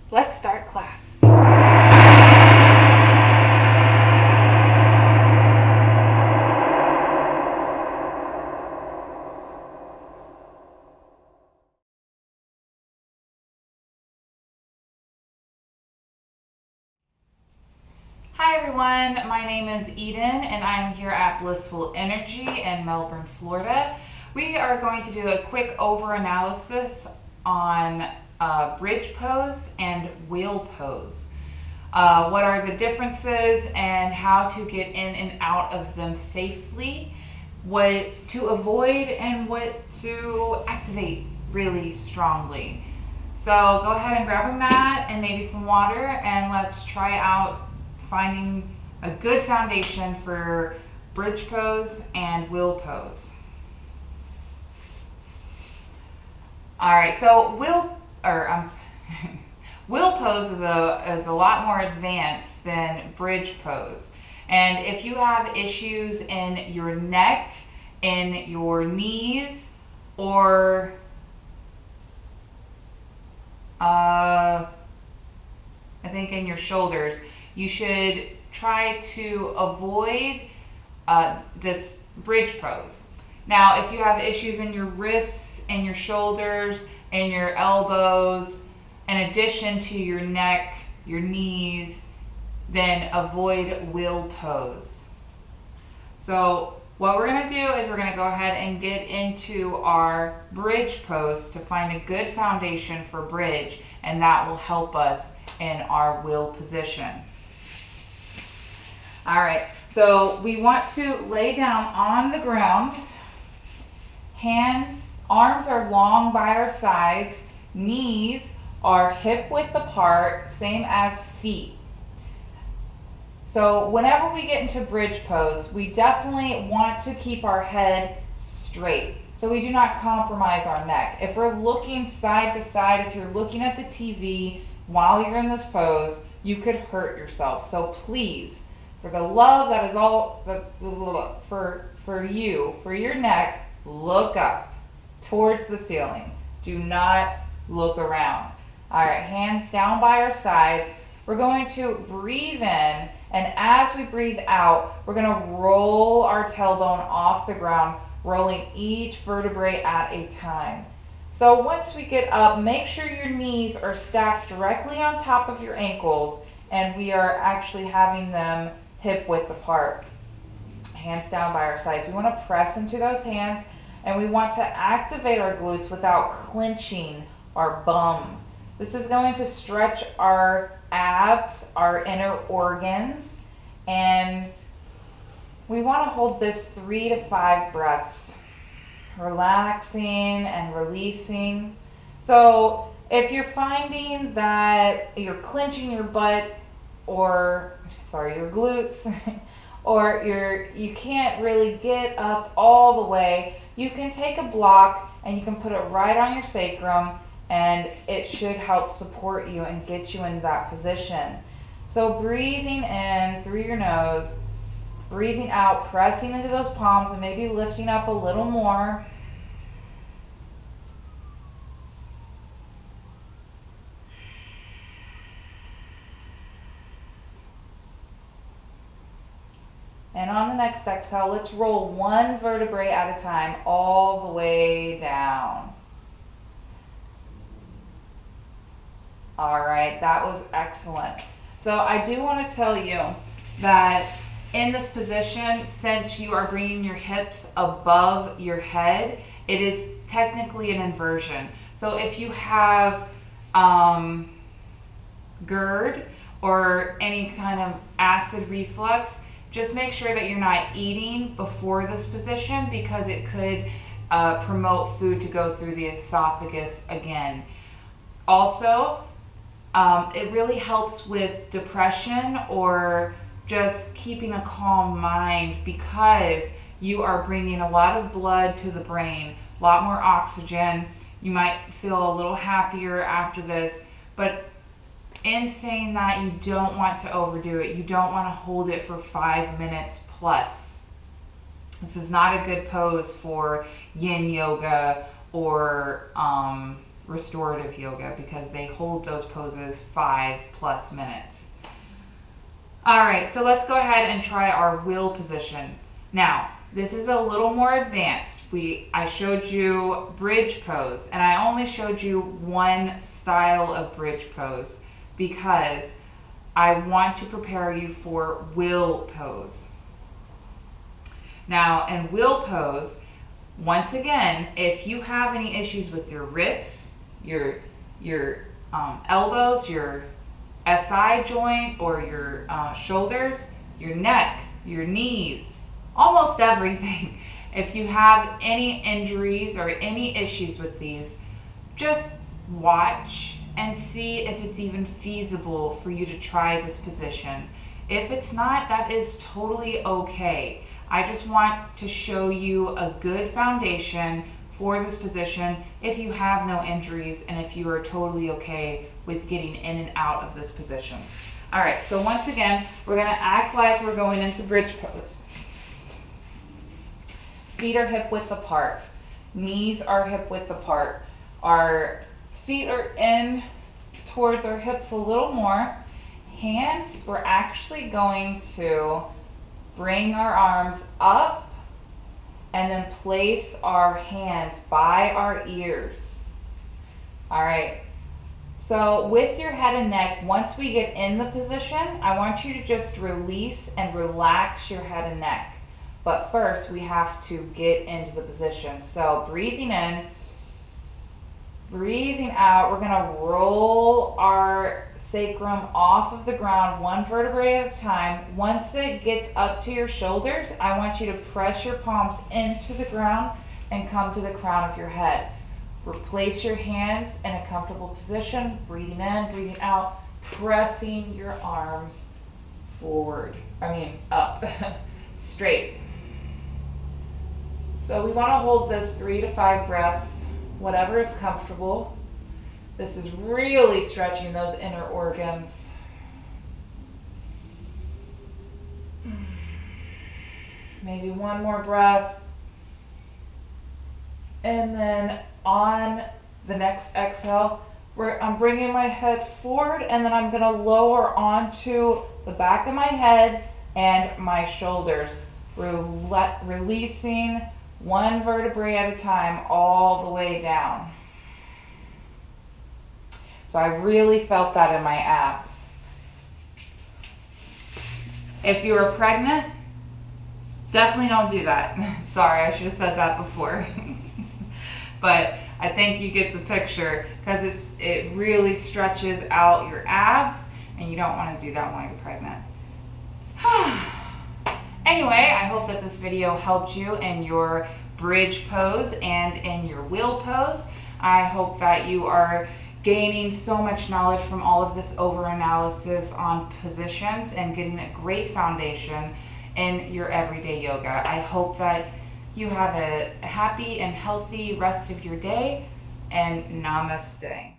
Let's start class. Hi everyone, my name is Eden and I'm here at Blissful.Energy in Melbourne, Florida. We are going to do a quick over analysis on bridge pose and wheel pose. What are the differences and how to get in and out of them safely, what to avoid and what to activate really strongly. So go ahead and grab a mat and maybe some water and let's try out finding a good foundation for bridge pose and wheel pose. All right, so wheel pose is a lot more advanced than bridge pose. And if you have issues in your neck, in your knees, or I think in your shoulders, you should try to avoid this bridge pose. Now, if you have issues in your wrists and your shoulders and your elbows, in addition to your neck, your knees, then avoid wheel pose. So what we're going to do is we're going to go ahead and get into our bridge pose to find a good foundation for bridge, and that will help us in our wheel position. All right, so we want to lay down on the ground. Arms are long by our sides. Knees are hip width apart, same as feet. So whenever we get into bridge pose, we definitely want to keep our head straight, so we do not compromise our neck. If we're looking side to side, if you're looking at the TV while you're in this pose, you could hurt yourself. So please, for the love that is all for you, for your neck, look up towards the ceiling. Do not look around. All right, hands down by our sides. We're going to breathe in, and as we breathe out, we're going to roll our tailbone off the ground, rolling each vertebrae at a time. So once we get up, make sure your knees are stacked directly on top of your ankles, and we are actually having them hip width apart. Hands down by our sides. We want to press into those hands, and we want to activate our glutes without clenching our bum. This is going to stretch our abs, our inner organs, and we want to hold this 3 to 5 breaths, relaxing and releasing. So if you're finding that you're clenching your butt, your glutes, or you can't really get up all the way, you can take a block and you can put it right on your sacrum, and it should help support you and get you in that position. So breathing in through your nose, breathing out, pressing into those palms and maybe lifting up a little more. And on the next exhale, let's roll one vertebrae at a time all the way down. All right, that was excellent. So I do want to tell you that in this position, since you are bringing your hips above your head, it is technically an inversion. So if you have GERD or any kind of acid reflux, just make sure that you're not eating before this position, because it could promote food to go through the esophagus again. Also, it really helps with depression or just keeping a calm mind, because you are bringing a lot of blood to the brain, a lot more oxygen. You might feel a little happier after this, but in saying that, you don't want to overdo it. You don't want to hold it for 5 minutes plus. This is not a good pose for yin yoga or restorative yoga because they hold those poses 5+ minutes. All right, so let's go ahead and try our wheel position. Now, this is a little more advanced. I showed you bridge pose, and I only showed you one style of bridge pose because I want to prepare you for wheel pose. Now, in wheel pose, once again, if you have any issues with your wrists, your elbows, your SI joint, or your shoulders, your neck, your knees, almost everything. If you have any injuries or any issues with these, just watch and see if it's even feasible for you to try this position. If it's not, that is totally okay. I just want to show you a good foundation for this position if you have no injuries and if you are totally okay with getting in and out of this position. All right, so once again, we're gonna act like we're going into bridge pose. Feet are hip width apart. Knees are hip width apart. Our feet are in towards our hips a little more. Hands, we're actually going to bring our arms up and then place our hands by our ears. All right. So with your head and neck, once we get in the position, I want you to just release and relax your head and neck. But first, we have to get into the position. So breathing in, breathing out, we're gonna roll our sacrum off of the ground, one vertebrae at a time. Once it gets up to your shoulders, I want you to press your palms into the ground and come to the crown of your head. Replace your hands in a comfortable position, breathing in, breathing out, pressing your arms up, straight. So we want to hold this 3 to 5 breaths, whatever is comfortable. This is really stretching those inner organs. Maybe one more breath. And then on the next exhale, I'm bringing my head forward, and then I'm going to lower onto the back of my head and my shoulders, releasing one vertebrae at a time all the way down. So I really felt that in my abs. If you are pregnant, definitely don't do that. Sorry, I should have said that before. But I think you get the picture because it really stretches out your abs, and you don't want to do that when you're pregnant. Anyway, I hope that this video helped you in your bridge pose and in your wheel pose. I hope that you are gaining so much knowledge from all of this over-analysis on positions and getting a great foundation in your everyday yoga. I hope that you have a happy and healthy rest of your day, and namaste.